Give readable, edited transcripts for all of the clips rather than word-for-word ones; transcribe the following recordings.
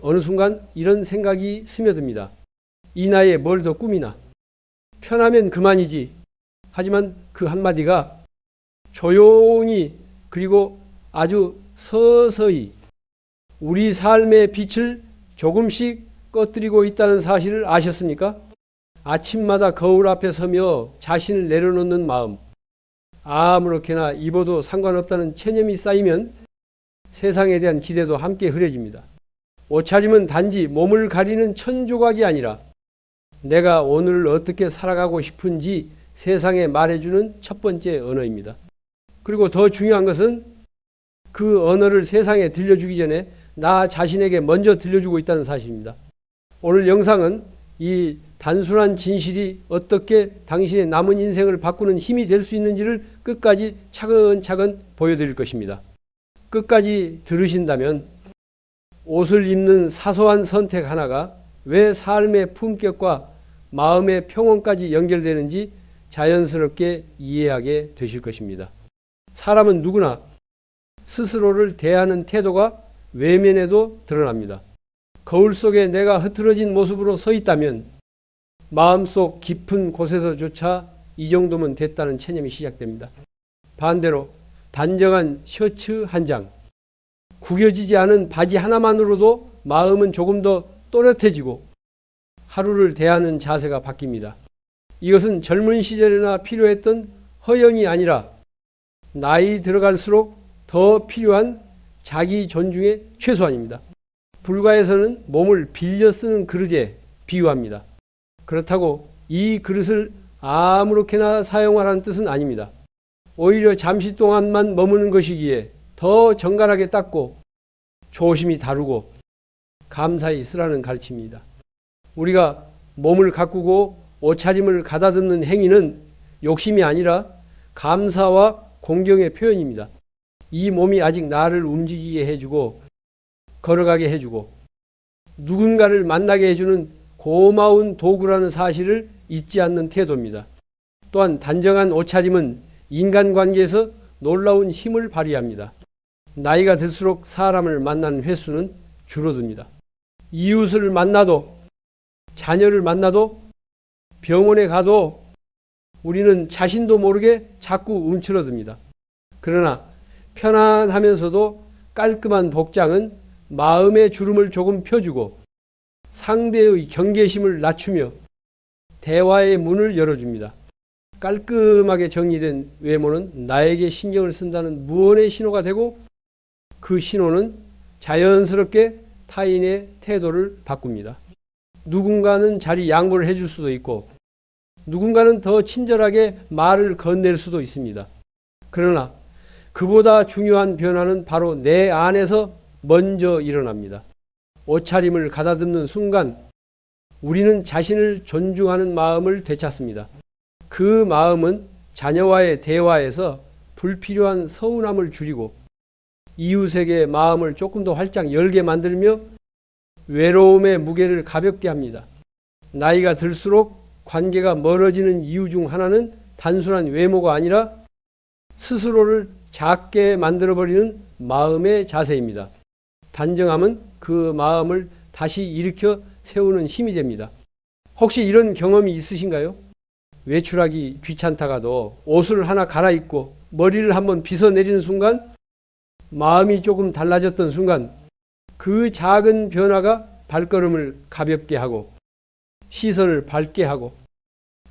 어느 순간 이런 생각이 스며듭니다. 이 나이에 뭘 더 꾸미나. 편하면 그만이지. 하지만 그 한마디가 조용히 그리고 아주 서서히 우리 삶의 빛을 조금씩 꺼뜨리고 있다는 사실을 아셨습니까? 아침마다 거울 앞에 서며 자신을 내려놓는 마음, 아무렇게나 입어도 상관없다는 체념이 쌓이면 세상에 대한 기대도 함께 흐려집니다. 옷차림은 단지 몸을 가리는 천조각이 아니라 내가 오늘 어떻게 살아가고 싶은지 세상에 말해주는 첫 번째 언어입니다. 그리고 더 중요한 것은 그 언어를 세상에 들려주기 전에 나 자신에게 먼저 들려주고 있다는 사실입니다. 오늘 영상은 이 단순한 진실이 어떻게 당신의 남은 인생을 바꾸는 힘이 될 수 있는지를 끝까지 차근차근 보여드릴 것입니다. 끝까지 들으신다면 옷을 입는 사소한 선택 하나가 왜 삶의 품격과 마음의 평온까지 연결되는지 자연스럽게 이해하게 되실 것입니다. 사람은 누구나 스스로를 대하는 태도가 외면에도 드러납니다. 거울 속에 내가 흐트러진 모습으로 서 있다면 마음속 깊은 곳에서조차 이 정도면 됐다는 체념이 시작됩니다. 반대로 단정한 셔츠 한 장, 구겨지지 않은 바지 하나만으로도 마음은 조금 더 또렷해지고 하루를 대하는 자세가 바뀝니다. 이것은 젊은 시절에나 필요했던 허영이 아니라 나이 들어갈수록 더 필요한 자기 존중의 최소한입니다. 불가에서는 몸을 빌려 쓰는 그릇에 비유합니다. 그렇다고 이 그릇을 아무렇게나 사용하라는 뜻은 아닙니다. 오히려 잠시 동안만 머무는 것이기에 더 정갈하게 닦고 조심히 다루고 감사히 쓰라는 가르침입니다. 우리가 몸을 가꾸고 옷차림을 가다듬는 행위는 욕심이 아니라 감사와 공경의 표현입니다. 이 몸이 아직 나를 움직이게 해주고 걸어가게 해주고 누군가를 만나게 해주는 고마운 도구라는 사실을 잊지 않는 태도입니다. 또한 단정한 옷차림은 인간관계에서 놀라운 힘을 발휘합니다. 나이가 들수록 사람을 만나는 횟수는 줄어듭니다. 이웃을 만나도 자녀를 만나도 병원에 가도 우리는 자신도 모르게 자꾸 움츠러듭니다. 그러나 편안하면서도 깔끔한 복장은 마음의 주름을 조금 펴주고 상대의 경계심을 낮추며 대화의 문을 열어줍니다. 깔끔하게 정리된 외모는 나에게 신경을 쓴다는 무언의 신호가 되고 그 신호는 자연스럽게 타인의 태도를 바꿉니다. 누군가는 자리 양보를 해줄 수도 있고 누군가는 더 친절하게 말을 건넬 수도 있습니다. 그러나 그보다 중요한 변화는 바로 내 안에서 먼저 일어납니다. 옷차림을 가다듬는 순간 우리는 자신을 존중하는 마음을 되찾습니다. 그 마음은 자녀와의 대화에서 불필요한 서운함을 줄이고 이웃에게 마음을 조금 더 활짝 열게 만들며 외로움의 무게를 가볍게 합니다. 나이가 들수록 관계가 멀어지는 이유 중 하나는 단순한 외모가 아니라 스스로를 작게 만들어버리는 마음의 자세입니다. 단정함은 그 마음을 다시 일으켜 세우는 힘이 됩니다. 혹시 이런 경험이 있으신가요? 외출하기 귀찮다가도 옷을 하나 갈아입고 머리를 한번 빗어내리는 순간 마음이 조금 달라졌던 순간 그 작은 변화가 발걸음을 가볍게 하고 시선을 밝게 하고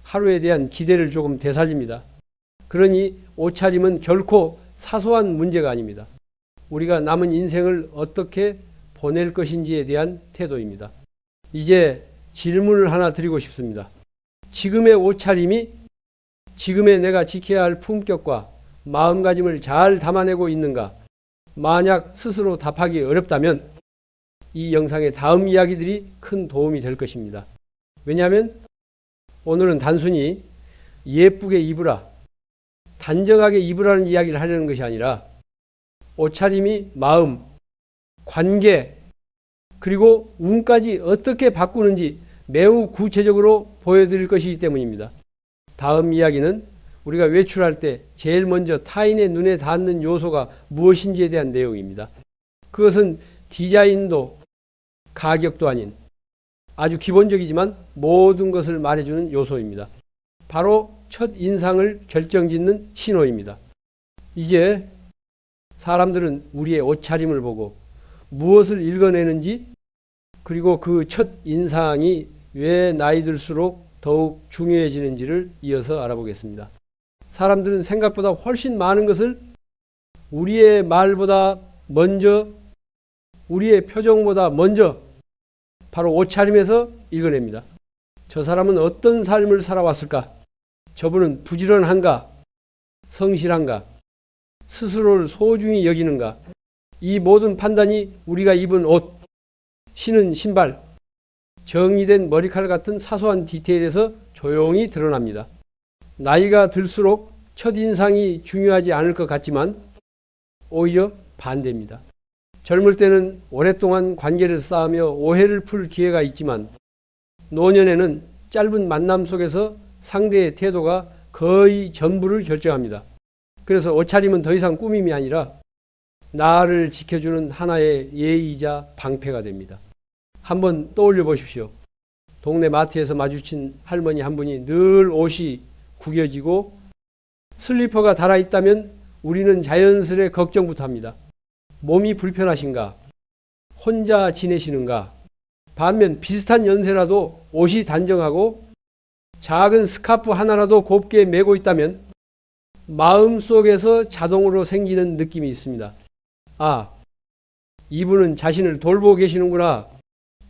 하루에 대한 기대를 조금 되살립니다. 그러니 옷차림은 결코 사소한 문제가 아닙니다. 우리가 남은 인생을 어떻게 보낼 것인지에 대한 태도입니다. 이제 질문을 하나 드리고 싶습니다. 지금의 옷차림이 지금의 내가 지켜야 할 품격과 마음가짐을 잘 담아내고 있는가? 만약 스스로 답하기 어렵다면 이 영상의 다음 이야기들이 큰 도움이 될 것입니다. 왜냐하면 오늘은 단순히 예쁘게 입으라, 단정하게 입으라는 이야기를 하려는 것이 아니라 옷차림이 마음, 관계, 그리고 운까지 어떻게 바꾸는지 매우 구체적으로 보여드릴 것이기 때문입니다. 다음 이야기는 우리가 외출할 때 제일 먼저 타인의 눈에 닿는 요소가 무엇인지에 대한 내용입니다. 그것은 디자인도 가격도 아닌 아주 기본적이지만 모든 것을 말해주는 요소입니다. 바로 첫 인상을 결정짓는 신호입니다. 이제 사람들은 우리의 옷차림을 보고 무엇을 읽어내는지, 그리고 그 첫 인상이 왜 나이 들수록 더욱 중요해지는지를 이어서 알아보겠습니다. 사람들은 생각보다 훨씬 많은 것을 우리의 말보다 먼저, 우리의 표정보다 먼저 바로 옷차림에서 읽어냅니다. 저 사람은 어떤 삶을 살아왔을까? 저분은 부지런한가? 성실한가? 스스로를 소중히 여기는가? 이 모든 판단이 우리가 입은 옷, 신은 신발, 정리된 머리카락 같은 사소한 디테일에서 조용히 드러납니다. 나이가 들수록 첫인상이 중요하지 않을 것 같지만 오히려 반대입니다. 젊을 때는 오랫동안 관계를 쌓으며 오해를 풀 기회가 있지만 노년에는 짧은 만남 속에서 상대의 태도가 거의 전부를 결정합니다. 그래서 옷차림은 더 이상 꾸밈이 아니라 나를 지켜주는 하나의 예의이자 방패가 됩니다. 한번 떠올려 보십시오. 동네 마트에서 마주친 할머니 한 분이 늘 옷이 구겨지고 슬리퍼가 달아있다면 우리는 자연스레 걱정부터 합니다. 몸이 불편하신가? 혼자 지내시는가? 반면 비슷한 연세라도 옷이 단정하고 작은 스카프 하나라도 곱게 메고 있다면 마음속에서 자동으로 생기는 느낌이 있습니다. 아, 이분은 자신을 돌보고 계시는구나.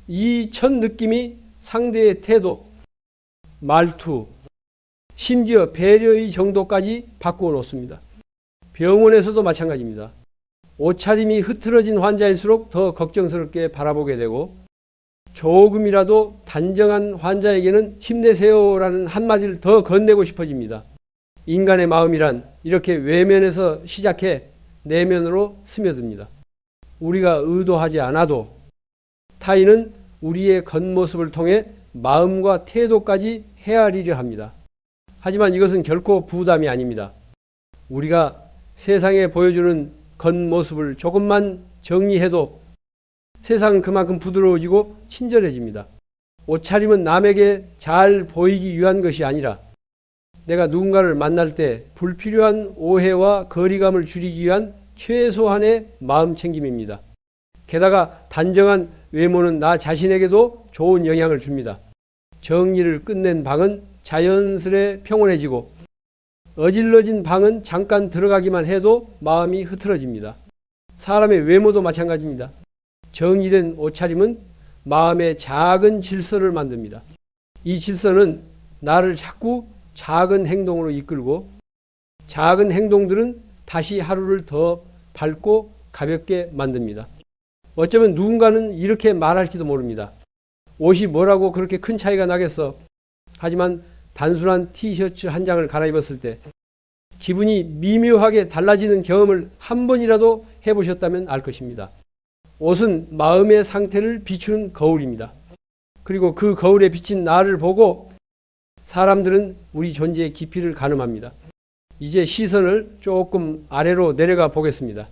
이 첫 느낌이 상대의 태도, 말투, 심지어 배려의 정도까지 바꾸어 놓습니다. 병원에서도 마찬가지입니다. 옷차림이 흐트러진 환자일수록 더 걱정스럽게 바라보게 되고 조금이라도 단정한 환자에게는 힘내세요라는 한마디를 더 건네고 싶어집니다. 인간의 마음이란 이렇게 외면에서 시작해 내면으로 스며듭니다. 우리가 의도하지 않아도 타인은 우리의 겉모습을 통해 마음과 태도까지 헤아리려 합니다. 하지만 이것은 결코 부담이 아닙니다. 우리가 세상에 보여주는 겉모습을 조금만 정리해도 세상은 그만큼 부드러워지고 친절해집니다. 옷차림은 남에게 잘 보이기 위한 것이 아니라 내가 누군가를 만날 때 불필요한 오해와 거리감을 줄이기 위한 최소한의 마음 챙김입니다. 게다가 단정한 외모는 나 자신에게도 좋은 영향을 줍니다. 정리를 끝낸 방은 자연스레 평온해지고 어질러진 방은 잠깐 들어가기만 해도 마음이 흐트러집니다. 사람의 외모도 마찬가지입니다. 정리된 옷차림은 마음의 작은 질서를 만듭니다. 이 질서는 나를 자꾸 작은 행동으로 이끌고 작은 행동들은 다시 하루를 더 밝고 가볍게 만듭니다. 어쩌면 누군가는 이렇게 말할지도 모릅니다. 옷이 뭐라고 그렇게 큰 차이가 나겠어. 하지만 단순한 티셔츠 한 장을 갈아입었을 때 기분이 미묘하게 달라지는 경험을 한 번이라도 해보셨다면 알 것입니다. 옷은 마음의 상태를 비추는 거울입니다. 그리고 그 거울에 비친 나를 보고 사람들은 우리 존재의 깊이를 가늠합니다. 이제 시선을 조금 아래로 내려가 보겠습니다.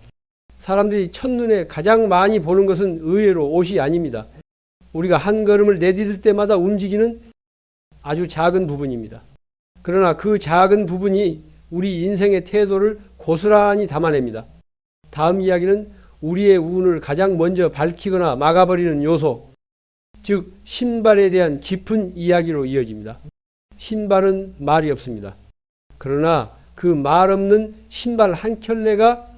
사람들이 첫눈에 가장 많이 보는 것은 의외로 옷이 아닙니다. 우리가 한 걸음을 내디딜 때마다 움직이는 아주 작은 부분입니다. 그러나 그 작은 부분이 우리 인생의 태도를 고스란히 담아냅니다. 다음 이야기는 우리의 운을 가장 먼저 밝히거나 막아버리는 요소, 즉 신발에 대한 깊은 이야기로 이어집니다. 신발은 말이 없습니다. 그러나 그 말 없는 신발 한 켤레가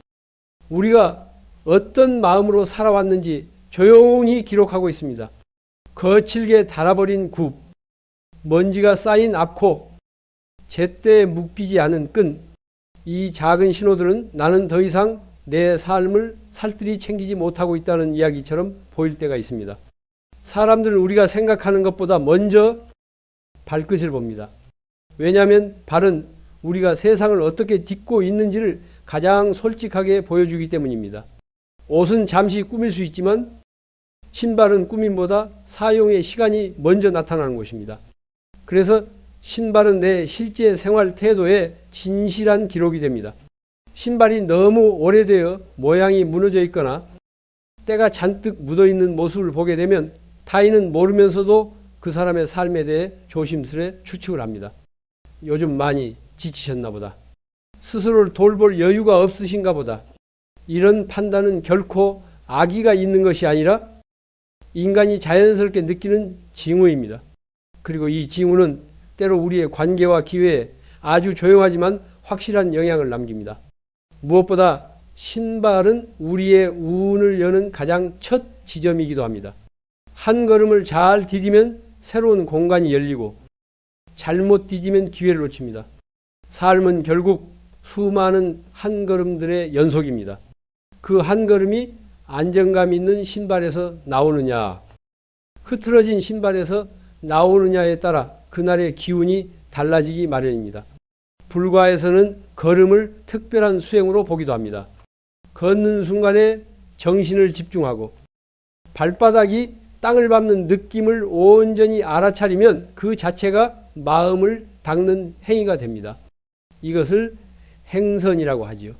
우리가 어떤 마음으로 살아왔는지 조용히 기록하고 있습니다. 거칠게 닳아버린 굽, 먼지가 쌓인 앞코, 제때 묶이지 않은 끈, 이 작은 신호들은 나는 더 이상 내 삶을 살뜰히 챙기지 못하고 있다는 이야기처럼 보일 때가 있습니다. 사람들은 우리가 생각하는 것보다 먼저 발끝을 봅니다. 왜냐하면 발은 우리가 세상을 어떻게 딛고 있는지를 가장 솔직하게 보여주기 때문입니다. 옷은 잠시 꾸밀 수 있지만 신발은 꾸밈보다 사용의 시간이 먼저 나타나는 것입니다. 그래서 신발은 내 실제 생활 태도의 진실한 기록이 됩니다. 신발이 너무 오래되어 모양이 무너져 있거나 때가 잔뜩 묻어있는 모습을 보게 되면 타인은 모르면서도 그 사람의 삶에 대해 조심스레 추측을 합니다. 요즘 많이 지치셨나 보다. 스스로를 돌볼 여유가 없으신가 보다. 이런 판단은 결코 악의가 있는 것이 아니라 인간이 자연스럽게 느끼는 징후입니다. 그리고 이 징후는 때로 우리의 관계와 기회에 아주 조용하지만 확실한 영향을 남깁니다. 무엇보다 신발은 우리의 운을 여는 가장 첫 지점이기도 합니다. 한 걸음을 잘 디디면 새로운 공간이 열리고 잘못 디디면 기회를 놓칩니다. 삶은 결국 수많은 한 걸음들의 연속입니다. 그 한 걸음이 안정감 있는 신발에서 나오느냐, 흐트러진 신발에서 나오느냐에 따라 그날의 기운이 달라지기 마련입니다. 불가에서는 걸음을 특별한 수행으로 보기도 합니다. 걷는 순간에 정신을 집중하고 발바닥이 땅을 밟는 느낌을 온전히 알아차리면 그 자체가 마음을 닦는 행위가 됩니다. 이것을 행선이라고 하지요.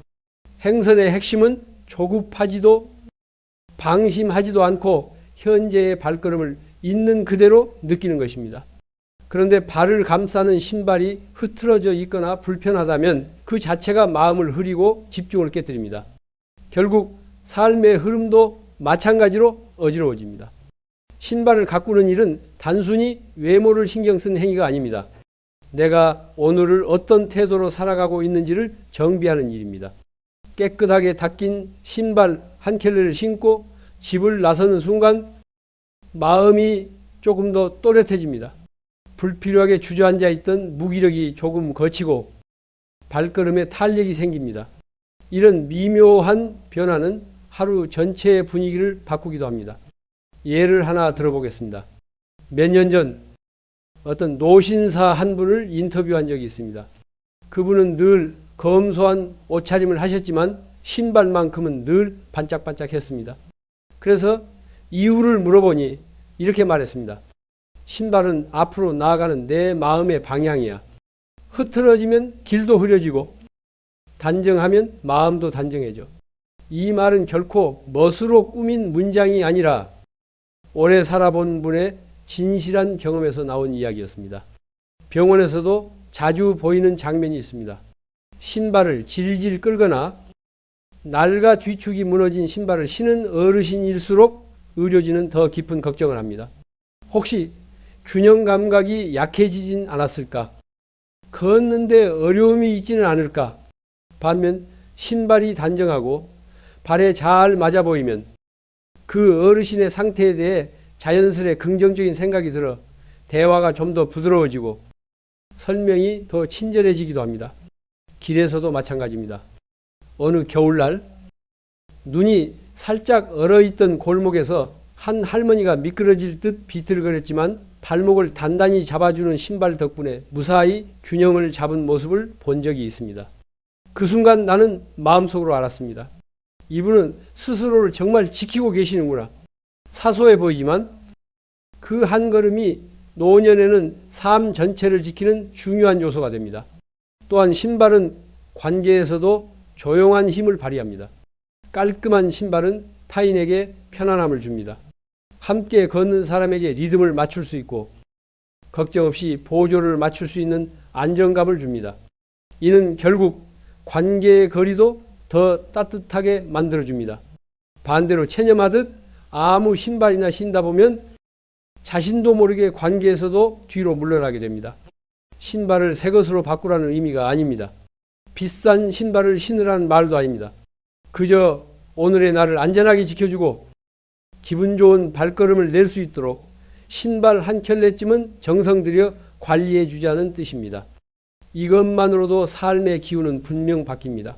행선의 핵심은 조급하지도 방심하지도 않고 현재의 발걸음을 있는 그대로 느끼는 것입니다. 그런데 발을 감싸는 신발이 흐트러져 있거나 불편하다면 그 자체가 마음을 흐리고 집중을 깨뜨립니다. 결국 삶의 흐름도 마찬가지로 어지러워집니다. 신발을 가꾸는 일은 단순히 외모를 신경 쓴 행위가 아닙니다. 내가 오늘을 어떤 태도로 살아가고 있는지를 정비하는 일입니다. 깨끗하게 닦인 신발 한 켤레를 신고 집을 나서는 순간 마음이 조금 더 또렷해집니다. 불필요하게 주저앉아 있던 무기력이 조금 거치고 발걸음에 탄력이 생깁니다. 이런 미묘한 변화는 하루 전체의 분위기를 바꾸기도 합니다. 예를 하나 들어보겠습니다. 몇 년 전 어떤 노신사 한 분을 인터뷰한 적이 있습니다. 그분은 늘 검소한 옷차림을 하셨지만 신발만큼은 늘 반짝반짝했습니다. 그래서 이유를 물어보니 이렇게 말했습니다. 신발은 앞으로 나아가는 내 마음의 방향이야. 흐트러지면 길도 흐려지고 단정하면 마음도 단정해져. 이 말은 결코 멋으로 꾸민 문장이 아니라 오래 살아본 분의 진실한 경험에서 나온 이야기였습니다. 병원에서도 자주 보이는 장면이 있습니다. 신발을 질질 끌거나 날과 뒤축이 무너진 신발을 신은 어르신일수록 의료진은 더 깊은 걱정을 합니다. 혹시 균형 감각이 약해지진 않았을까? 걷는데 어려움이 있지는 않을까? 반면 신발이 단정하고 발에 잘 맞아 보이면 그 어르신의 상태에 대해 자연스레 긍정적인 생각이 들어 대화가 좀 더 부드러워지고 설명이 더 친절해지기도 합니다. 길에서도 마찬가지입니다. 어느 겨울날 눈이 살짝 얼어있던 골목에서 한 할머니가 미끄러질 듯 비틀거렸지만 발목을 단단히 잡아주는 신발 덕분에 무사히 균형을 잡은 모습을 본 적이 있습니다. 그 순간 나는 마음속으로 알았습니다. 이분은 스스로를 정말 지키고 계시는구나. 사소해 보이지만 그 한 걸음이 노년에는 삶 전체를 지키는 중요한 요소가 됩니다. 또한 신발은 관계에서도 조용한 힘을 발휘합니다. 깔끔한 신발은 타인에게 편안함을 줍니다. 함께 걷는 사람에게 리듬을 맞출 수 있고 걱정 없이 보조를 맞출 수 있는 안정감을 줍니다. 이는 결국 관계의 거리도 더 따뜻하게 만들어줍니다. 반대로 체념하듯 아무 신발이나 신다 보면 자신도 모르게 관계에서도 뒤로 물러나게 됩니다. 신발을 새 것으로 바꾸라는 의미가 아닙니다. 비싼 신발을 신으라는 말도 아닙니다. 그저 오늘의 나를 안전하게 지켜주고 기분 좋은 발걸음을 낼 수 있도록 신발 한 켤레쯤은 정성 들여 관리해 주자는 뜻입니다. 이것만으로도 삶의 기운은 분명 바뀝니다.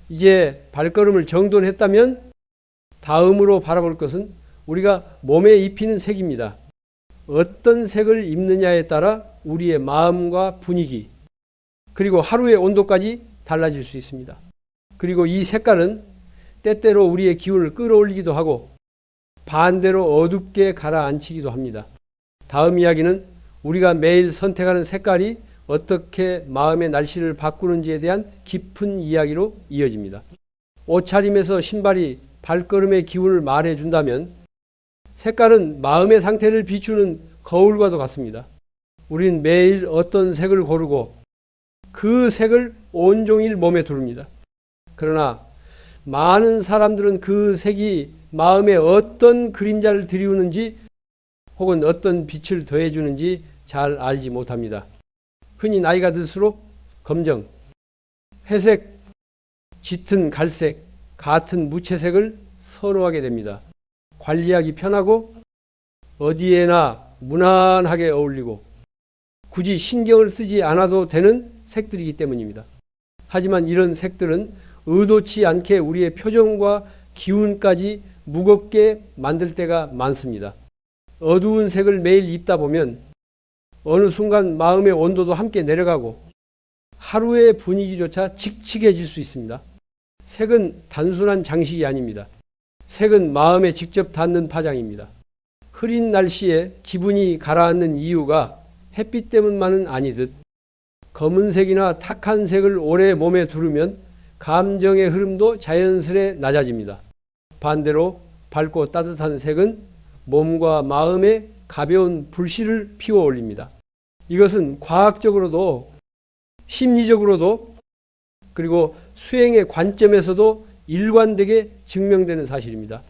이제 발걸음을 정돈했다면 다음으로 바라볼 것은 우리가 몸에 입히는 색입니다. 어떤 색을 입느냐에 따라 우리의 마음과 분위기 그리고 하루의 온도까지 달라질 수 있습니다. 그리고 이 색깔은 때때로 우리의 기운을 끌어올리기도 하고 반대로 어둡게 가라앉히기도 합니다. 다음 이야기는 우리가 매일 선택하는 색깔이 어떻게 마음의 날씨를 바꾸는지에 대한 깊은 이야기로 이어집니다. 옷차림에서 신발이 발걸음의 기운을 말해준다면 색깔은 마음의 상태를 비추는 거울과도 같습니다. 우린 매일 어떤 색을 고르고 그 색을 온종일 몸에 두릅니다. 그러나 많은 사람들은 그 색이 마음에 어떤 그림자를 드리우는지 혹은 어떤 빛을 더해주는지 잘 알지 못합니다. 흔히 나이가 들수록 검정, 회색, 짙은 갈색, 같은 무채색을 선호하게 됩니다. 관리하기 편하고 어디에나 무난하게 어울리고 굳이 신경을 쓰지 않아도 되는 색들이기 때문입니다. 하지만 이런 색들은 의도치 않게 우리의 표정과 기운까지 무겁게 만들 때가 많습니다. 어두운 색을 매일 입다 보면 어느 순간 마음의 온도도 함께 내려가고 하루의 분위기조차 칙칙해질 수 있습니다. 색은 단순한 장식이 아닙니다. 색은 마음에 직접 닿는 파장입니다. 흐린 날씨에 기분이 가라앉는 이유가 햇빛 때문만은 아니듯 검은색이나 탁한 색을 오래 몸에 두르면 감정의 흐름도 자연스레 낮아집니다. 반대로 밝고 따뜻한 색은 몸과 마음에 가벼운 불씨를 피워 올립니다. 이것은 과학적으로도 심리적으로도 그리고 수행의 관점에서도 일관되게 증명되는 사실입니다.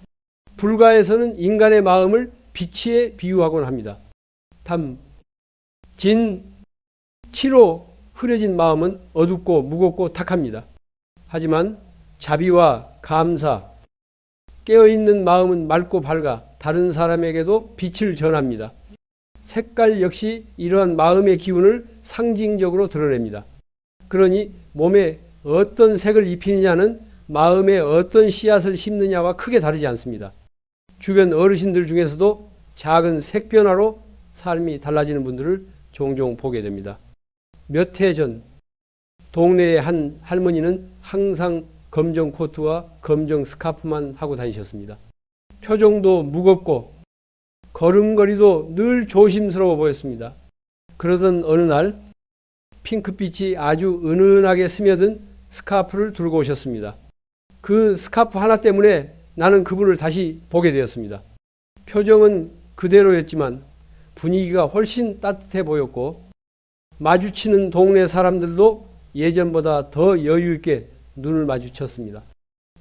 불가에서는 인간의 마음을 빛에 비유하곤 합니다. 담, 진, 치로 흐려진 마음은 어둡고 무겁고 탁합니다. 하지만 자비와 감사, 깨어있는 마음은 맑고 밝아 다른 사람에게도 빛을 전합니다. 색깔 역시 이러한 마음의 기운을 상징적으로 드러냅니다. 그러니 몸에 어떤 색을 입히느냐는 마음에 어떤 씨앗을 심느냐와 크게 다르지 않습니다. 주변 어르신들 중에서도 작은 색 변화로 삶이 달라지는 분들을 종종 보게 됩니다. 몇 해 전 동네의 한 할머니는 항상 검정 코트와 검정 스카프만 하고 다니셨습니다. 표정도 무겁고 걸음걸이도 늘 조심스러워 보였습니다. 그러던 어느 날 핑크빛이 아주 은은하게 스며든 스카프를 들고 오셨습니다. 그 스카프 하나 때문에 나는 그분을 다시 보게 되었습니다. 표정은 그대로였지만 분위기가 훨씬 따뜻해 보였고 마주치는 동네 사람들도 예전보다 더 여유 있게 눈을 마주쳤습니다.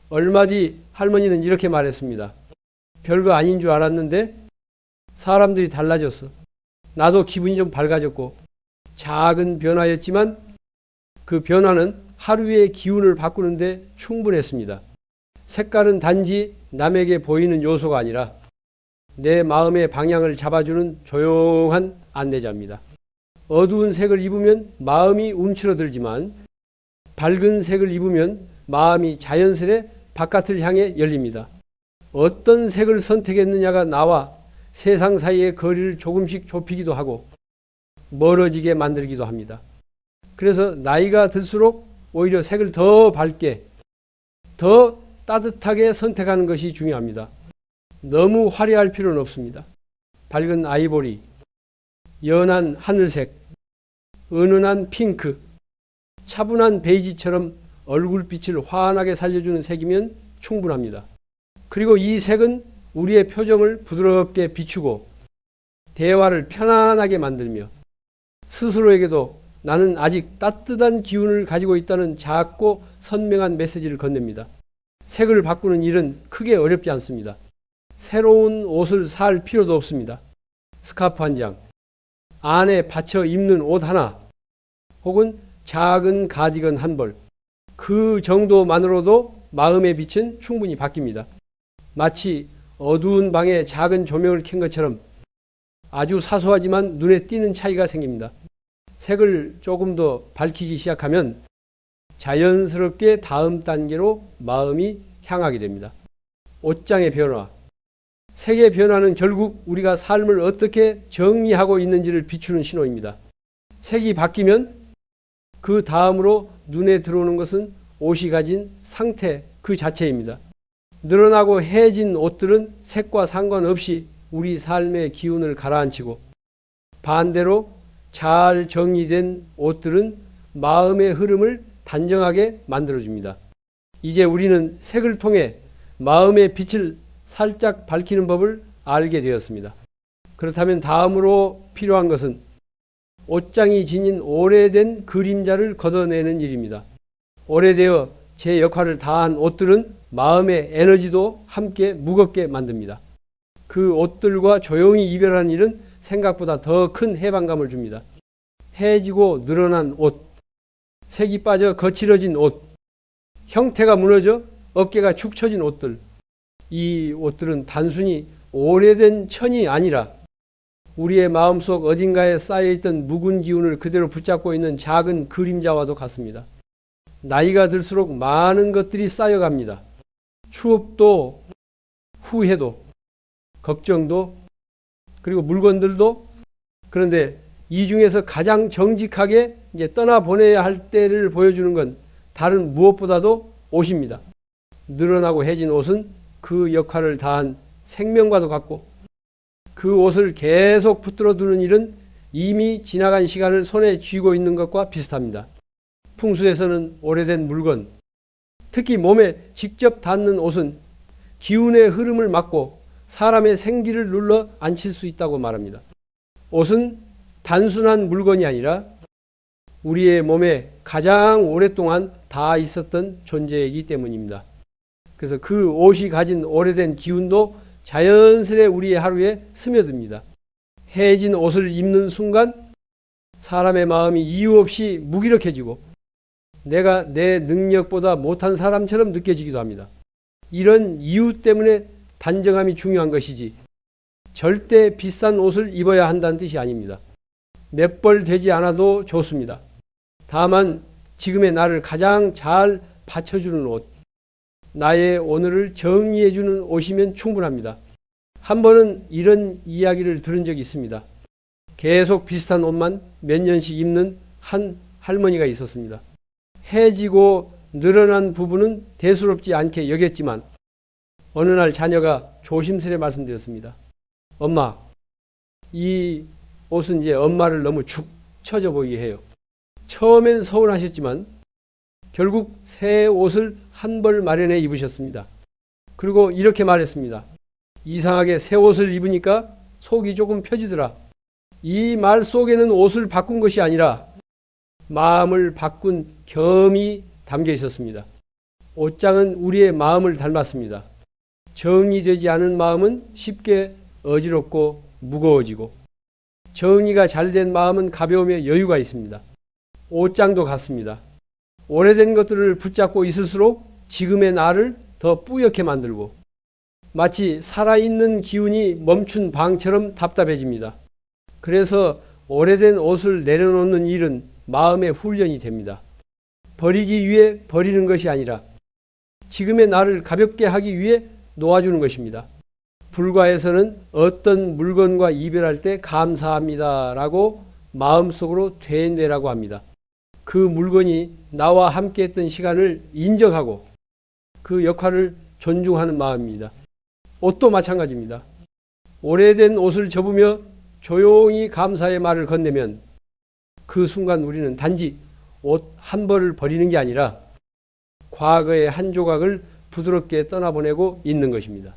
얼마 뒤 할머니는 이렇게 말했습니다. 별거 아닌 줄 알았는데 사람들이 달라졌어. 나도 기분이 좀 밝아졌고 작은 변화였지만 그 변화는 하루의 기운을 바꾸는데 충분했습니다. 색깔은 단지 남에게 보이는 요소가 아니라 내 마음의 방향을 잡아주는 조용한 안내자입니다. 어두운 색을 입으면 마음이 움츠러들지만 밝은 색을 입으면 마음이 자연스레 바깥을 향해 열립니다. 어떤 색을 선택했느냐가 나와 세상 사이의 거리를 조금씩 좁히기도 하고 멀어지게 만들기도 합니다. 그래서 나이가 들수록 오히려 색을 더 밝게, 더 따뜻하게 선택하는 것이 중요합니다. 너무 화려할 필요는 없습니다. 밝은 아이보리, 연한 하늘색, 은은한 핑크, 차분한 베이지처럼 얼굴빛을 환하게 살려주는 색이면 충분합니다. 그리고 이 색은 우리의 표정을 부드럽게 비추고 대화를 편안하게 만들며 스스로에게도 나는 아직 따뜻한 기운을 가지고 있다는 작고 선명한 메시지를 건넵니다. 색을 바꾸는 일은 크게 어렵지 않습니다. 새로운 옷을 살 필요도 없습니다. 스카프 한 장, 안에 받쳐 입는 옷 하나, 혹은 작은 가디건 한 벌, 그 정도만으로도 마음의 빛은 충분히 바뀝니다. 마치 어두운 방에 작은 조명을 켠 것처럼 아주 사소하지만 눈에 띄는 차이가 생깁니다. 색을 조금 더 밝히기 시작하면 자연스럽게 다음 단계로 마음이 향하게 됩니다. 옷장의 변화. 색의 변화는 결국 우리가 삶을 어떻게 정리하고 있는지를 비추는 신호입니다. 색이 바뀌면 그 다음으로 눈에 들어오는 것은 옷이 가진 상태 그 자체입니다. 늘어나고 해진 옷들은 색과 상관없이 우리 삶의 기운을 가라앉히고 반대로 잘 정리된 옷들은 마음의 흐름을 단정하게 만들어줍니다. 이제 우리는 색을 통해 마음의 빛을 살짝 밝히는 법을 알게 되었습니다. 그렇다면 다음으로 필요한 것은 옷장이 지닌 오래된 그림자를 걷어내는 일입니다. 오래되어 제 역할을 다한 옷들은 마음의 에너지도 함께 무겁게 만듭니다. 그 옷들과 조용히 이별하는 일은 생각보다 더 큰 해방감을 줍니다. 해지고 늘어난 옷, 색이 빠져 거칠어진 옷, 형태가 무너져 어깨가 축 처진 옷들, 이 옷들은 단순히 오래된 천이 아니라 우리의 마음속 어딘가에 쌓여있던 묵은 기운을 그대로 붙잡고 있는 작은 그림자와도 같습니다. 나이가 들수록 많은 것들이 쌓여갑니다. 추억도, 후회도, 걱정도, 그리고 물건들도. 그런데 이 중에서 가장 정직하게 이제 떠나보내야 할 때를 보여주는 건 다른 무엇보다도 옷입니다. 늘어나고 해진 옷은 그 역할을 다한 생명과도 같고, 그 옷을 계속 붙들어 두는 일은 이미 지나간 시간을 손에 쥐고 있는 것과 비슷합니다. 풍수에서는 오래된 물건, 특히 몸에 직접 닿는 옷은 기운의 흐름을 막고 사람의 생기를 눌러 앉힐 수 있다고 말합니다. 옷은 단순한 물건이 아니라 우리의 몸에 가장 오랫동안 닿아 있었던 존재이기 때문입니다. 그래서 그 옷이 가진 오래된 기운도 자연스레 우리의 하루에 스며듭니다. 해진 옷을 입는 순간 사람의 마음이 이유 없이 무기력해지고 내가 내 능력보다 못한 사람처럼 느껴지기도 합니다. 이런 이유 때문에 단정함이 중요한 것이지 절대 비싼 옷을 입어야 한다는 뜻이 아닙니다. 몇 벌 되지 않아도 좋습니다. 다만 지금의 나를 가장 잘 받쳐주는 옷, 나의 오늘을 정리해주는 옷이면 충분합니다. 한 번은 이런 이야기를 들은 적이 있습니다. 계속 비슷한 옷만 몇 년씩 입는 한 할머니가 있었습니다. 해지고 늘어난 부분은 대수롭지 않게 여겼지만 어느 날 자녀가 조심스레 말씀드렸습니다. 엄마, 이 옷은 이제 엄마를 너무 축 처져 보이게 해요. 처음엔 서운하셨지만 결국 새 옷을 한 벌 마련해 입으셨습니다. 그리고 이렇게 말했습니다. 이상하게 새 옷을 입으니까 속이 조금 펴지더라. 이 말 속에는 옷을 바꾼 것이 아니라 마음을 바꾼 겸이 담겨 있었습니다. 옷장은 우리의 마음을 닮았습니다. 정리되지 않은 마음은 쉽게 어지럽고 무거워지고 정리가 잘 된 마음은 가벼우며 여유가 있습니다. 옷장도 같습니다. 오래된 것들을 붙잡고 있을수록 지금의 나를 더 뿌옇게 만들고 마치 살아있는 기운이 멈춘 방처럼 답답해집니다. 그래서 오래된 옷을 내려놓는 일은 마음의 훈련이 됩니다. 버리기 위해 버리는 것이 아니라 지금의 나를 가볍게 하기 위해 놓아주는 것입니다. 불가에서는 어떤 물건과 이별할 때 감사합니다 라고 마음속으로 되뇌라고 합니다. 그 물건이 나와 함께 했던 시간을 인정하고 그 역할을 존중하는 마음입니다. 옷도 마찬가지입니다. 오래된 옷을 접으며 조용히 감사의 말을 건네면 그 순간 우리는 단지 옷 한 벌을 버리는 게 아니라 과거의 한 조각을 부드럽게 떠나보내고 있는 것입니다.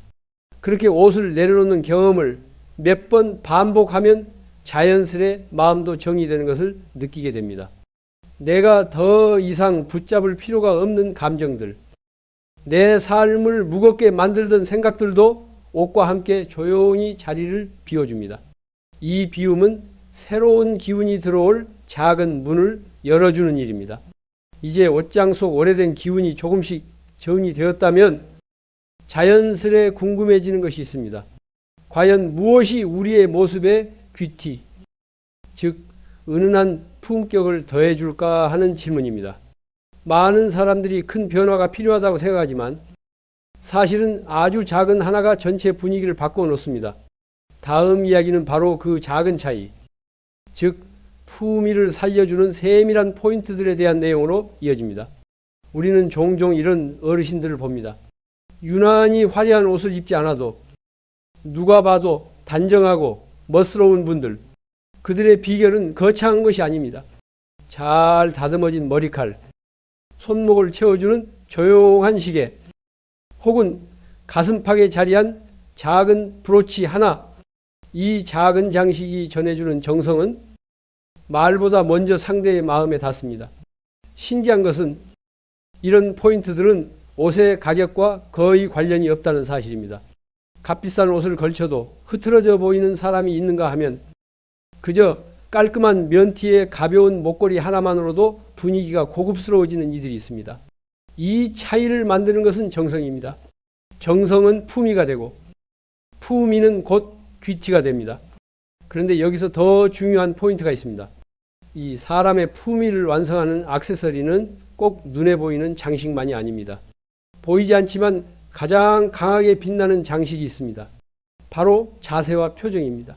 그렇게 옷을 내려놓는 경험을 몇 번 반복하면 자연스레 마음도 정리되는 것을 느끼게 됩니다. 내가 더 이상 붙잡을 필요가 없는 감정들, 내 삶을 무겁게 만들던 생각들도 옷과 함께 조용히 자리를 비워줍니다. 이 비움은 새로운 기운이 들어올 작은 문을 열어주는 일입니다. 이제 옷장 속 오래된 기운이 조금씩 정리되었다면 자연스레 궁금해지는 것이 있습니다. 과연 무엇이 우리의 모습에 귀티, 즉 은은한 품격을 더해줄까 하는 질문입니다. 많은 사람들이 큰 변화가 필요하다고 생각하지만 사실은 아주 작은 하나가 전체 분위기를 바꿔놓습니다. 다음 이야기는 바로 그 작은 차이, 즉 품위를 살려주는 세밀한 포인트들에 대한 내용으로 이어집니다. 우리는 종종 이런 어르신들을 봅니다. 유난히 화려한 옷을 입지 않아도 누가 봐도 단정하고 멋스러운 분들, 그들의 비결은 거창한 것이 아닙니다. 잘 다듬어진 머리칼, 손목을 채워주는 조용한 시계, 혹은 가슴팍에 자리한 작은 브로치 하나, 이 작은 장식이 전해주는 정성은 말보다 먼저 상대의 마음에 닿습니다. 신기한 것은 이런 포인트들은 옷의 가격과 거의 관련이 없다는 사실입니다. 값비싼 옷을 걸쳐도 흐트러져 보이는 사람이 있는가 하면 그저 깔끔한 면티에 가벼운 목걸이 하나만으로도 분위기가 고급스러워지는 이들이 있습니다. 이 차이를 만드는 것은 정성입니다. 정성은 품위가 되고 품위는 곧 귀티가 됩니다. 그런데 여기서 더 중요한 포인트가 있습니다. 이 사람의 품위를 완성하는 액세서리는 꼭 눈에 보이는 장식만이 아닙니다. 보이지 않지만 가장 강하게 빛나는 장식이 있습니다. 바로 자세와 표정입니다.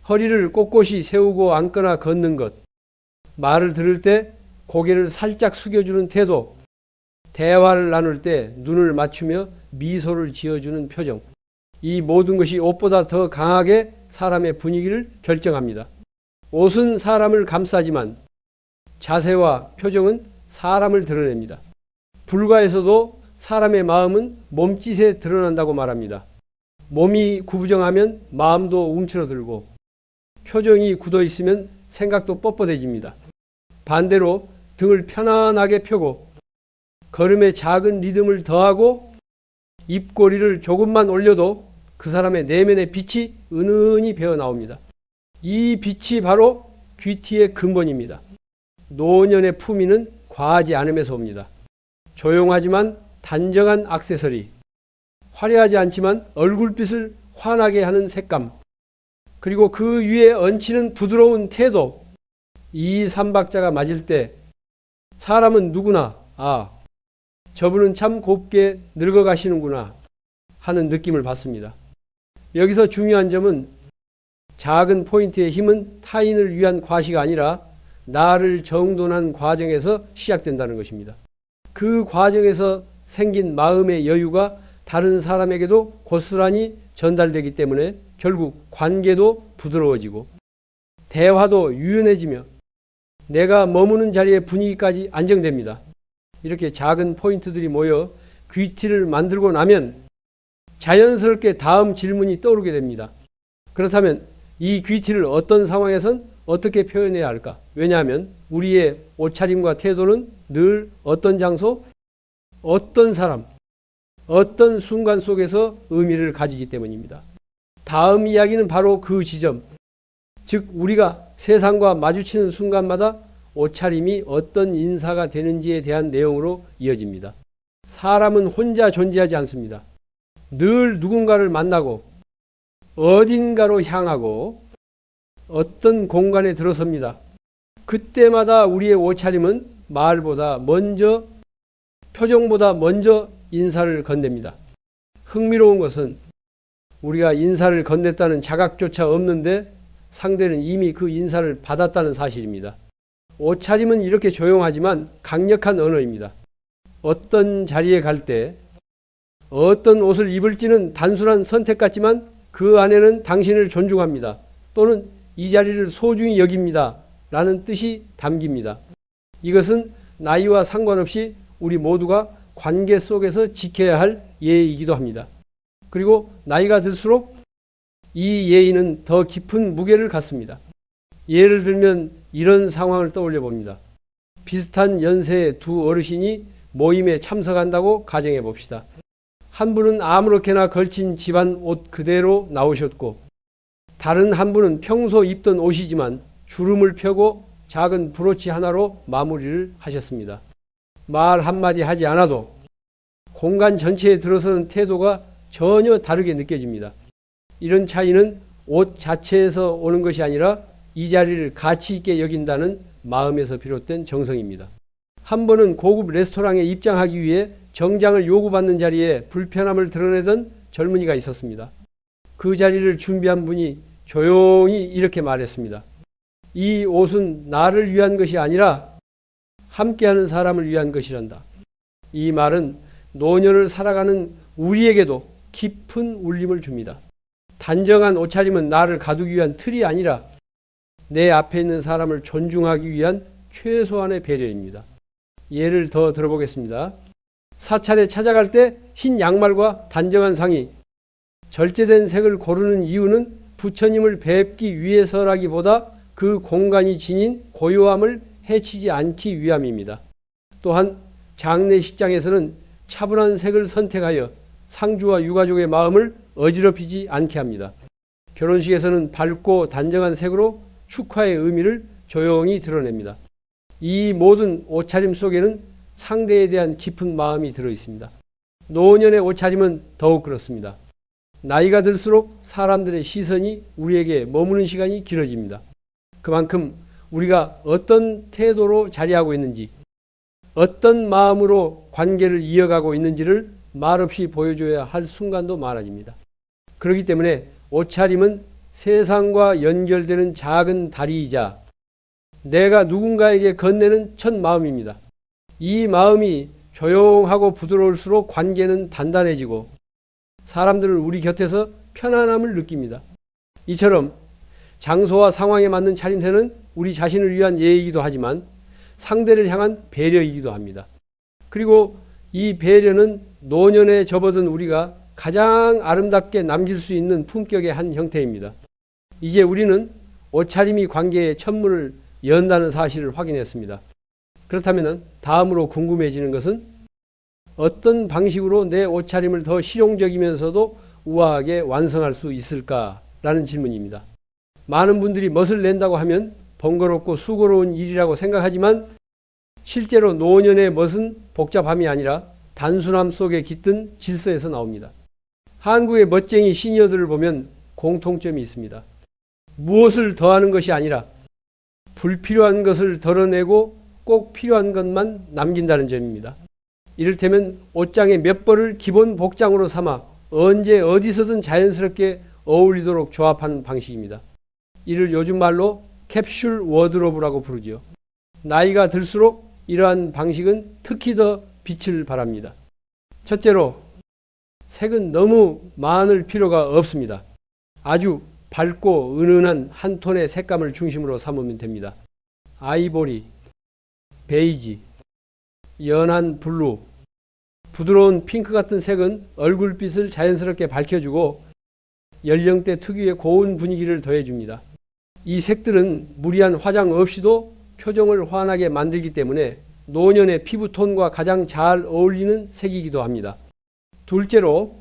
허리를 꼿꼿이 세우고 앉거나 걷는 것, 말을 들을 때 고개를 살짝 숙여주는 태도, 대화를 나눌 때 눈을 맞추며 미소를 지어주는 표정, 이 모든 것이 옷보다 더 강하게 사람의 분위기를 결정합니다. 옷은 사람을 감싸지만 자세와 표정은 사람을 드러냅니다. 불가에서도 사람의 마음은 몸짓에 드러난다고 말합니다. 몸이 구부정하면 마음도 움츠러들고 표정이 굳어 있으면 생각도 뻣뻣해집니다. 반대로 등을 편안하게 펴고 걸음에 작은 리듬을 더하고 입꼬리를 조금만 올려도 그 사람의 내면의 빛이 은은히 배어 나옵니다. 이 빛이 바로 귀티의 근본입니다. 노년의 품위는 과하지 않음에서 옵니다. 조용하지만 단정한 액세서리, 화려하지 않지만 얼굴빛을 환하게 하는 색감, 그리고 그 위에 얹히는 부드러운 태도, 이 삼박자가 맞을 때 사람은 누구나 저분은 참 곱게 늙어가시는구나 하는 느낌을 받습니다. 여기서 중요한 점은 작은 포인트의 힘은 타인을 위한 과시가 아니라 나를 정돈한 과정에서 시작된다는 것입니다. 그 과정에서 생긴 마음의 여유가 다른 사람에게도 고스란히 전달되기 때문에 결국 관계도 부드러워지고 대화도 유연해지며 내가 머무는 자리의 분위기까지 안정됩니다. 이렇게 작은 포인트들이 모여 귀티를 만들고 나면 자연스럽게 다음 질문이 떠오르게 됩니다. 그렇다면 이 귀티를 어떤 상황에선 어떻게 표현해야 할까? 왜냐하면 우리의 옷차림과 태도는 늘 어떤 장소, 어떤 사람, 어떤 순간 속에서 의미를 가지기 때문입니다. 다음 이야기는 바로 그 지점, 즉 우리가 세상과 마주치는 순간마다 옷차림이 어떤 인사가 되는지에 대한 내용으로 이어집니다. 사람은 혼자 존재하지 않습니다. 늘 누군가를 만나고 어딘가로 향하고 어떤 공간에 들어섭니다. 그때마다 우리의 옷차림은 말보다 먼저, 표정보다 먼저 인사를 건넵니다. 흥미로운 것은 우리가 인사를 건넸다는 자각조차 없는데 상대는 이미 그 인사를 받았다는 사실입니다. 옷차림은 이렇게 조용하지만 강력한 언어입니다. 어떤 자리에 갈 때 어떤 옷을 입을지는 단순한 선택 같지만 그 안에는 당신을 존중합니다. 또는 이 자리를 소중히 여깁니다. 라는 뜻이 담깁니다. 이것은 나이와 상관없이 우리 모두가 관계 속에서 지켜야 할 예의이기도 합니다. 그리고 나이가 들수록 이 예의는 더 깊은 무게를 갖습니다. 예를 들면 이런 상황을 떠올려 봅니다. 비슷한 연세의 두 어르신이 모임에 참석한다고 가정해 봅시다. 한 분은 아무렇게나 걸친 집안 옷 그대로 나오셨고 다른 한 분은 평소 입던 옷이지만 주름을 펴고 작은 브로치 하나로 마무리를 하셨습니다. 말 한마디 하지 않아도 공간 전체에 들어서는 태도가 전혀 다르게 느껴집니다. 이런 차이는 옷 자체에서 오는 것이 아니라 이 자리를 가치 있게 여긴다는 마음에서 비롯된 정성입니다. 한 번은 고급 레스토랑에 입장하기 위해 정장을 요구받는 자리에 불편함을 드러내던 젊은이가 있었습니다. 그 자리를 준비한 분이 조용히 이렇게 말했습니다. 이 옷은 나를 위한 것이 아니라 함께하는 사람을 위한 것이란다. 이 말은 노년을 살아가는 우리에게도 깊은 울림을 줍니다. 단정한 옷차림은 나를 가두기 위한 틀이 아니라 내 앞에 있는 사람을 존중하기 위한 최소한의 배려입니다. 예를 더 들어보겠습니다. 사찰에 찾아갈 때 흰 양말과 단정한 상의, 절제된 색을 고르는 이유는 부처님을 뵙기 위해서라기보다 그 공간이 지닌 고요함을 해치지 않기 위함입니다. 또한 장례식장에서는 차분한 색을 선택하여 상주와 유가족의 마음을 어지럽히지 않게 합니다. 결혼식에서는 밝고 단정한 색으로 축하의 의미를 조용히 드러냅니다. 이 모든 옷차림 속에는 상대에 대한 깊은 마음이 들어 있습니다. 노년의 옷차림은 더욱 그렇습니다. 나이가 들수록 사람들의 시선이 우리에게 머무는 시간이 길어집니다. 그만큼 우리가 어떤 태도로 자리하고 있는지, 어떤 마음으로 관계를 이어가고 있는지를 말없이 보여줘야 할 순간도 많아집니다. 그렇기 때문에 옷차림은 세상과 연결되는 작은 다리이자 내가 누군가에게 건네는 첫 마음입니다. 이 마음이 조용하고 부드러울수록 관계는 단단해지고 사람들은 우리 곁에서 편안함을 느낍니다. 이처럼 장소와 상황에 맞는 차림새는 우리 자신을 위한 예의이기도 하지만 상대를 향한 배려이기도 합니다. 그리고 이 배려는 노년에 접어든 우리가 가장 아름답게 남길 수 있는 품격의 한 형태입니다. 이제 우리는 옷차림이 관계의 첫문을 연다는 사실을 확인했습니다. 그렇다면 다음으로 궁금해지는 것은 어떤 방식으로 내 옷차림을 더 실용적이면서도 우아하게 완성할 수 있을까라는 질문입니다. 많은 분들이 멋을 낸다고 하면 번거롭고 수고로운 일이라고 생각하지만 실제로 노년의 멋은 복잡함이 아니라 단순함 속에 깃든 질서에서 나옵니다. 한국의 멋쟁이 시니어들을 보면 공통점이 있습니다. 무엇을 더하는 것이 아니라 불필요한 것을 덜어내고 꼭 필요한 것만 남긴다는 점입니다. 이를테면 옷장의 몇 벌을 기본 복장으로 삼아 언제 어디서든 자연스럽게 어울리도록 조합하는 방식입니다. 이를 요즘 말로 캡슐 워드로브라고 부르죠. 나이가 들수록 이러한 방식은 특히 더 빛을 발합니다. 첫째로, 색은 너무 많을 필요가 없습니다. 아주 밝고 은은한 한 톤의 색감을 중심으로 삼으면 됩니다. 아이보리, 베이지, 연한 블루, 부드러운 핑크 같은 색은 얼굴빛을 자연스럽게 밝혀주고 연령대 특유의 고운 분위기를 더해줍니다. 이 색들은 무리한 화장 없이도 표정을 환하게 만들기 때문에 노년의 피부톤과 가장 잘 어울리는 색이기도 합니다. 둘째로,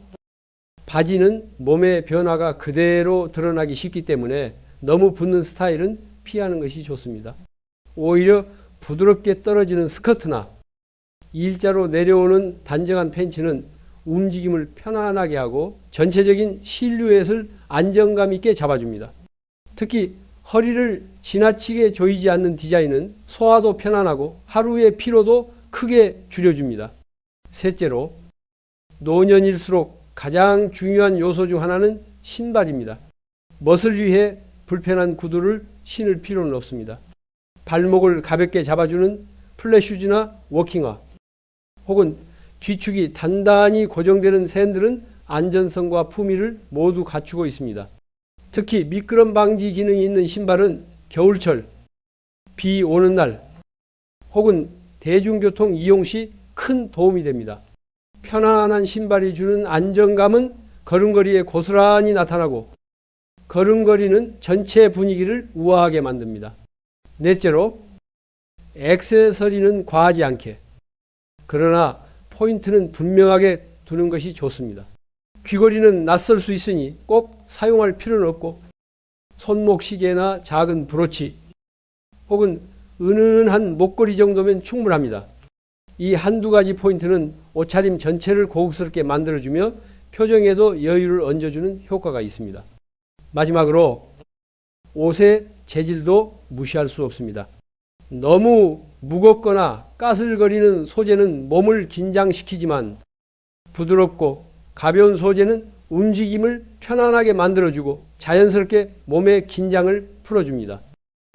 바지는 몸의 변화가 그대로 드러나기 쉽기 때문에 너무 붙는 스타일은 피하는 것이 좋습니다. 오히려 부드럽게 떨어지는 스커트나 일자로 내려오는 단정한 팬츠는 움직임을 편안하게 하고 전체적인 실루엣을 안정감 있게 잡아줍니다. 특히 허리를 지나치게 조이지 않는 디자인은 소화도 편안하고 하루의 피로도 크게 줄여줍니다. 셋째로, 노년일수록 가장 중요한 요소 중 하나는 신발입니다. 멋을 위해 불편한 구두를 신을 필요는 없습니다. 발목을 가볍게 잡아주는 플랫슈즈나 워킹화 혹은 뒤축이 단단히 고정되는 샌들은 안전성과 품위를 모두 갖추고 있습니다. 특히 미끄럼 방지 기능이 있는 신발은 겨울철, 비 오는 날 혹은 대중교통 이용 시 큰 도움이 됩니다. 편안한 신발이 주는 안정감은 걸음걸이에 고스란히 나타나고 걸음걸이는 전체 분위기를 우아하게 만듭니다. 넷째로, 액세서리는 과하지 않게 그러나 포인트는 분명하게 두는 것이 좋습니다. 귀걸이는 낯설 수 있으니 꼭 사용할 필요는 없고 손목 시계나 작은 브로치 혹은 은은한 목걸이 정도면 충분합니다. 이 한두 가지 포인트는 옷차림 전체를 고급스럽게 만들어주며 표정에도 여유를 얹어주는 효과가 있습니다. 마지막으로, 옷의 재질도 무시할 수 없습니다. 너무 무겁거나 까슬거리는 소재는 몸을 긴장시키지만 부드럽고 가벼운 소재는 움직임을 편안하게 만들어주고 자연스럽게 몸의 긴장을 풀어줍니다.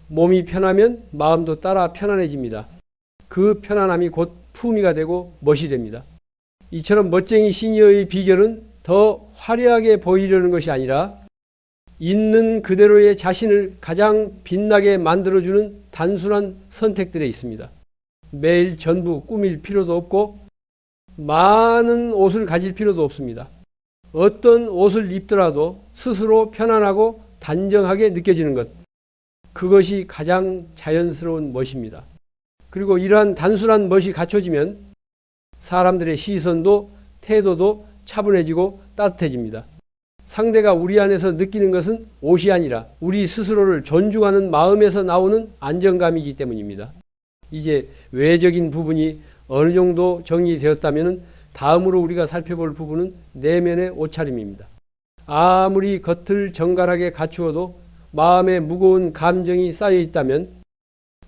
몸이 편하면 마음도 따라 편안해집니다. 그 편안함이 곧 품위가 되고 멋이 됩니다. 이처럼 멋쟁이 시니어의 비결은 더 화려하게 보이려는 것이 아니라 있는 그대로의 자신을 가장 빛나게 만들어주는 단순한 선택들에 있습니다. 매일 전부 꾸밀 필요도 없고 많은 옷을 가질 필요도 없습니다. 어떤 옷을 입더라도 스스로 편안하고 단정하게 느껴지는 것. 그것이 가장 자연스러운 멋입니다. 그리고 이러한 단순한 멋이 갖춰지면 사람들의 시선도 태도도 차분해지고 따뜻해집니다. 상대가 우리 안에서 느끼는 것은 옷이 아니라 우리 스스로를 존중하는 마음에서 나오는 안정감이기 때문입니다. 이제 외적인 부분이 어느 정도 정리되었다면 다음으로 우리가 살펴볼 부분은 내면의 옷차림입니다. 아무리 겉을 정갈하게 갖추어도 마음에 무거운 감정이 쌓여 있다면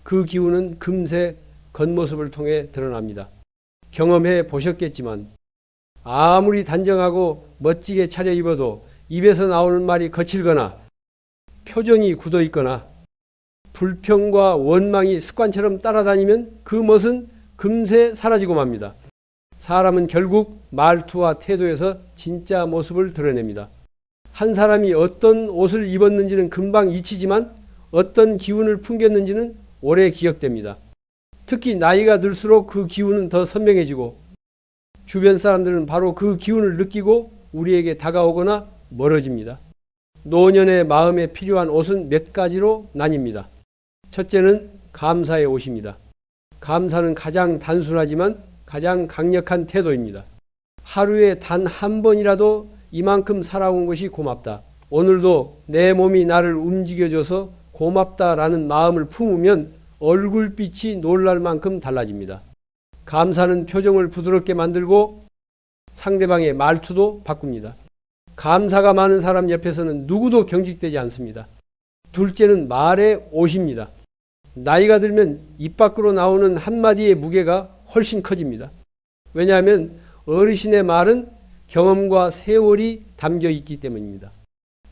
그 기운은 금세 겉모습을 통해 드러납니다. 경험해 보셨겠지만 아무리 단정하고 멋지게 차려입어도 입에서 나오는 말이 거칠거나 표정이 굳어 있거나 불평과 원망이 습관처럼 따라다니면 그 멋은 금세 사라지고 맙니다. 사람은 결국 말투와 태도에서 진짜 모습을 드러냅니다. 한 사람이 어떤 옷을 입었는지는 금방 잊히지만 어떤 기운을 풍겼는지는 오래 기억됩니다. 특히 나이가 들수록 그 기운은 더 선명해지고 주변 사람들은 바로 그 기운을 느끼고 우리에게 다가오거나 멀어집니다. 노년의 마음에 필요한 옷은 몇 가지로 나뉩니다. 첫째는 감사의 옷입니다. 감사는 가장 단순하지만 가장 강력한 태도입니다. 하루에 단 한 번이라도 이만큼 살아온 것이 고맙다. 오늘도 내 몸이 나를 움직여줘서 고맙다라는 마음을 품으면 얼굴빛이 놀랄 만큼 달라집니다. 감사는 표정을 부드럽게 만들고 상대방의 말투도 바꿉니다. 감사가 많은 사람 옆에서는 누구도 경직되지 않습니다. 둘째는 말의 옷입니다. 나이가 들면 입 밖으로 나오는 한마디의 무게가 훨씬 커집니다. 왜냐하면 어르신의 말은 경험과 세월이 담겨 있기 때문입니다.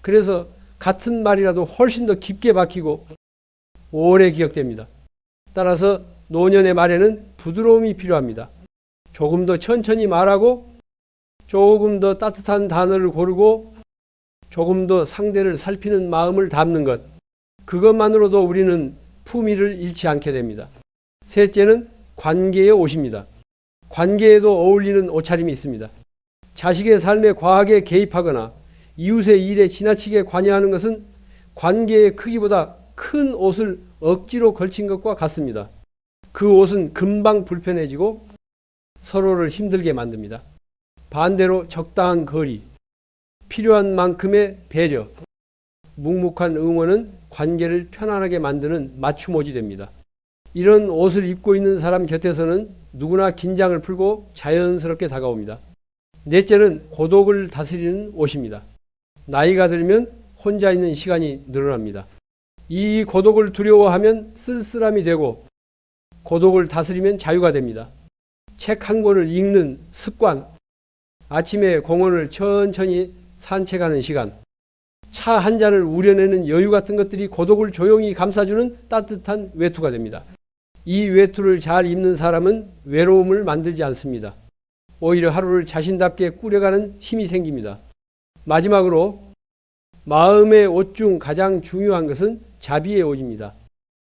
그래서 같은 말이라도 훨씬 더 깊게 박히고 오래 기억됩니다. 따라서 노년의 말에는 부드러움이 필요합니다. 조금 더 천천히 말하고 조금 더 따뜻한 단어를 고르고 조금 더 상대를 살피는 마음을 담는 것. 그것만으로도 우리는 품위를 잃지 않게 됩니다. 셋째는 관계의 옷입니다. 관계에도 어울리는 옷차림이 있습니다. 자식의 삶에 과하게 개입하거나 이웃의 일에 지나치게 관여하는 것은 관계의 크기보다 큰 옷을 억지로 걸친 것과 같습니다. 그 옷은 금방 불편해지고 서로를 힘들게 만듭니다. 반대로 적당한 거리, 필요한 만큼의 배려, 묵묵한 응원은 관계를 편안하게 만드는 맞춤옷이 됩니다. 이런 옷을 입고 있는 사람 곁에서는 누구나 긴장을 풀고 자연스럽게 다가옵니다. 넷째는 고독을 다스리는 옷입니다. 나이가 들면 혼자 있는 시간이 늘어납니다. 이 고독을 두려워하면 쓸쓸함이 되고 고독을 다스리면 자유가 됩니다. 책 한 권을 읽는 습관, 아침에 공원을 천천히 산책하는 시간, 차 한 잔을 우려내는 여유 같은 것들이 고독을 조용히 감싸주는 따뜻한 외투가 됩니다. 이 외투를 잘 입는 사람은 외로움을 만들지 않습니다. 오히려 하루를 자신답게 꾸려가는 힘이 생깁니다. 마지막으로 마음의 옷 중 가장 중요한 것은 자비의 옷입니다.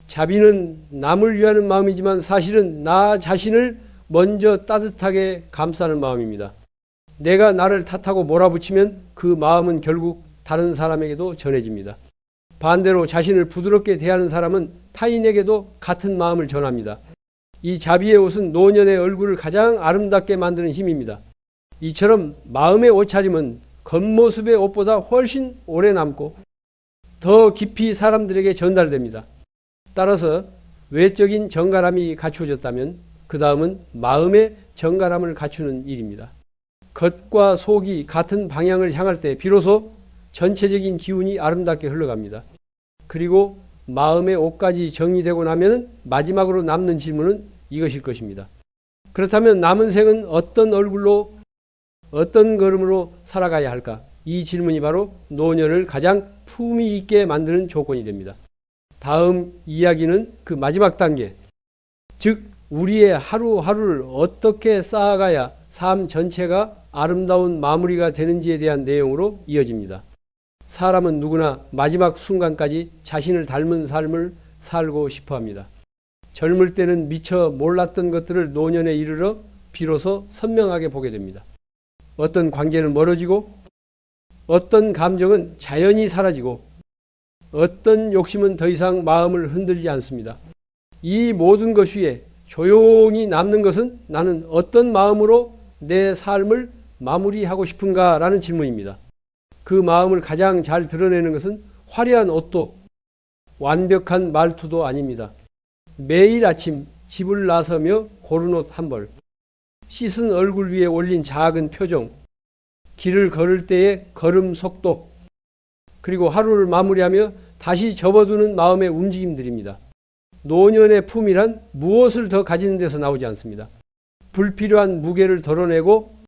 자비는 남을 위하는 마음이지만 사실은 나 자신을 먼저 따뜻하게 감싸는 마음입니다. 내가 나를 탓하고 몰아붙이면 그 마음은 결국 다른 사람에게도 전해집니다. 반대로 자신을 부드럽게 대하는 사람은 타인에게도 같은 마음을 전합니다. 이 자비의 옷은 노년의 얼굴을 가장 아름답게 만드는 힘입니다. 이처럼 마음의 옷차림은 겉모습의 옷보다 훨씬 오래 남고 더 깊이 사람들에게 전달됩니다. 따라서 외적인 정갈함이 갖추어졌다면 그 다음은 마음의 정갈함을 갖추는 일입니다. 겉과 속이 같은 방향을 향할 때 비로소 전체적인 기운이 아름답게 흘러갑니다. 그리고 마음의 옷까지 정리되고 나면 마지막으로 남는 질문은 이것일 것입니다. 그렇다면 남은 생은 어떤 얼굴로 어떤 걸음으로 살아가야 할까? 이 질문이 바로 노년을 가장 품위 있게 만드는 조건이 됩니다. 다음 이야기는 그 마지막 단계, 즉 우리의 하루하루를 어떻게 쌓아가야 삶 전체가 아름다운 마무리가 되는지에 대한 내용으로 이어집니다. 사람은 누구나 마지막 순간까지 자신을 닮은 삶을 살고 싶어 합니다. 젊을 때는 미처 몰랐던 것들을 노년에 이르러 비로소 선명하게 보게 됩니다. 어떤 관계는 멀어지고 어떤 감정은 자연히 사라지고 어떤 욕심은 더 이상 마음을 흔들지 않습니다. 이 모든 것 위에 조용히 남는 것은 나는 어떤 마음으로 내 삶을 마무리하고 싶은가 라는 질문입니다. 그 마음을 가장 잘 드러내는 것은 화려한 옷도 완벽한 말투도 아닙니다. 매일 아침 집을 나서며 고른 옷 한 벌, 씻은 얼굴 위에 올린 작은 표정, 길을 걸을 때의 걸음 속도, 그리고 하루를 마무리하며 다시 접어두는 마음의 움직임들입니다. 노년의 품이란 무엇을 더 가지는 데서 나오지 않습니다. 불필요한 무게를 덜어내고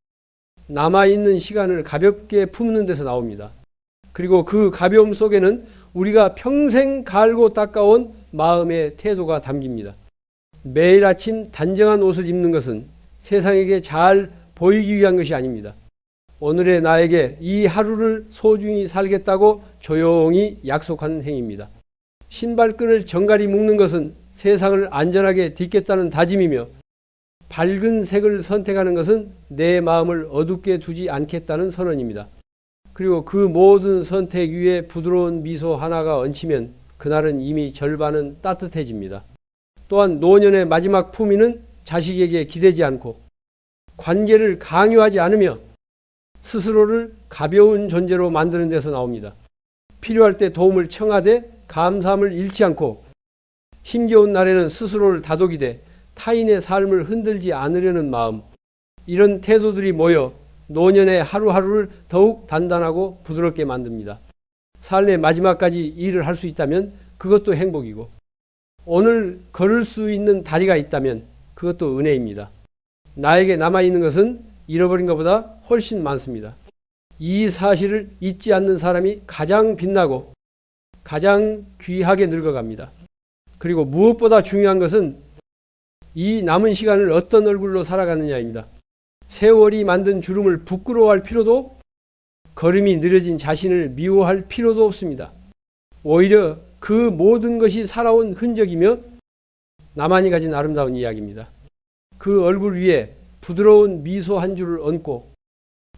남아있는 시간을 가볍게 품는 데서 나옵니다. 그리고 그 가벼움 속에는 우리가 평생 갈고 닦아온 마음의 태도가 담깁니다. 매일 아침 단정한 옷을 입는 것은 세상에게 잘 보이기 위한 것이 아닙니다. 오늘의 나에게 이 하루를 소중히 살겠다고 조용히 약속하는 행위입니다. 신발끈을 정갈히 묶는 것은 세상을 안전하게 딛겠다는 다짐이며 밝은 색을 선택하는 것은 내 마음을 어둡게 두지 않겠다는 선언입니다. 그리고 그 모든 선택 위에 부드러운 미소 하나가 얹히면 그날은 이미 절반은 따뜻해집니다. 또한 노년의 마지막 품위는 자식에게 기대지 않고 관계를 강요하지 않으며 스스로를 가벼운 존재로 만드는 데서 나옵니다. 필요할 때 도움을 청하되 감사함을 잃지 않고 힘겨운 날에는 스스로를 다독이되 타인의 삶을 흔들지 않으려는 마음, 이런 태도들이 모여 노년의 하루하루를 더욱 단단하고 부드럽게 만듭니다. 삶의 마지막까지 일을 할 수 있다면 그것도 행복이고 오늘 걸을 수 있는 다리가 있다면 그것도 은혜입니다. 나에게 남아있는 것은 잃어버린 것보다 훨씬 많습니다. 이 사실을 잊지 않는 사람이 가장 빛나고 가장 귀하게 늙어갑니다. 그리고 무엇보다 중요한 것은 이 남은 시간을 어떤 얼굴로 살아가느냐입니다. 세월이 만든 주름을 부끄러워할 필요도 걸음이 느려진 자신을 미워할 필요도 없습니다. 오히려 그 모든 것이 살아온 흔적이며 나만이 가진 아름다운 이야기입니다. 그 얼굴 위에 부드러운 미소 한 줄을 얹고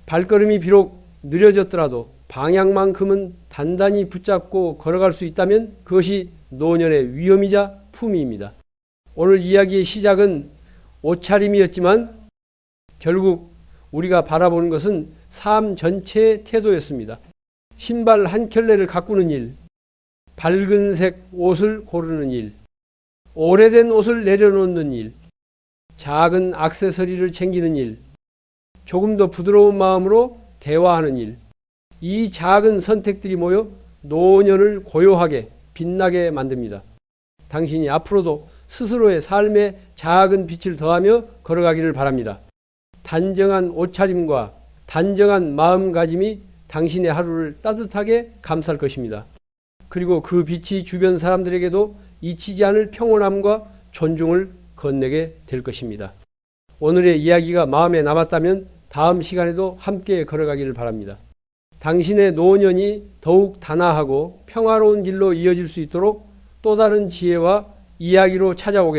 발걸음이 비록 느려졌더라도 방향만큼은 단단히 붙잡고 걸어갈 수 있다면 그것이 노년의 위엄이자 품위입니다. 오늘 이야기의 시작은 옷차림이었지만 결국 우리가 바라보는 것은 삶 전체의 태도였습니다. 신발 한 켤레를 가꾸는 일, 밝은 색 옷을 고르는 일, 오래된 옷을 내려놓는 일, 작은 액세서리를 챙기는 일, 조금 더 부드러운 마음으로 대화하는 일, 이 작은 선택들이 모여 노년을 고요하게 빛나게 만듭니다. 당신이 앞으로도 스스로의 삶에 작은 빛을 더하며 걸어가기를 바랍니다. 단정한 옷차림과 단정한 마음가짐이 당신의 하루를 따뜻하게 감쌀 것입니다. 그리고 그 빛이 주변 사람들에게도 잊히지 않을 평온함과 존중을 건네게 될 것입니다. 오늘의 이야기가 마음에 남았다면 다음 시간에도 함께 걸어가기를 바랍니다. 당신의 노년이 더욱 단아하고 평화로운 길로 이어질 수 있도록 또 다른 지혜와 이야기로 찾아오겠습니다.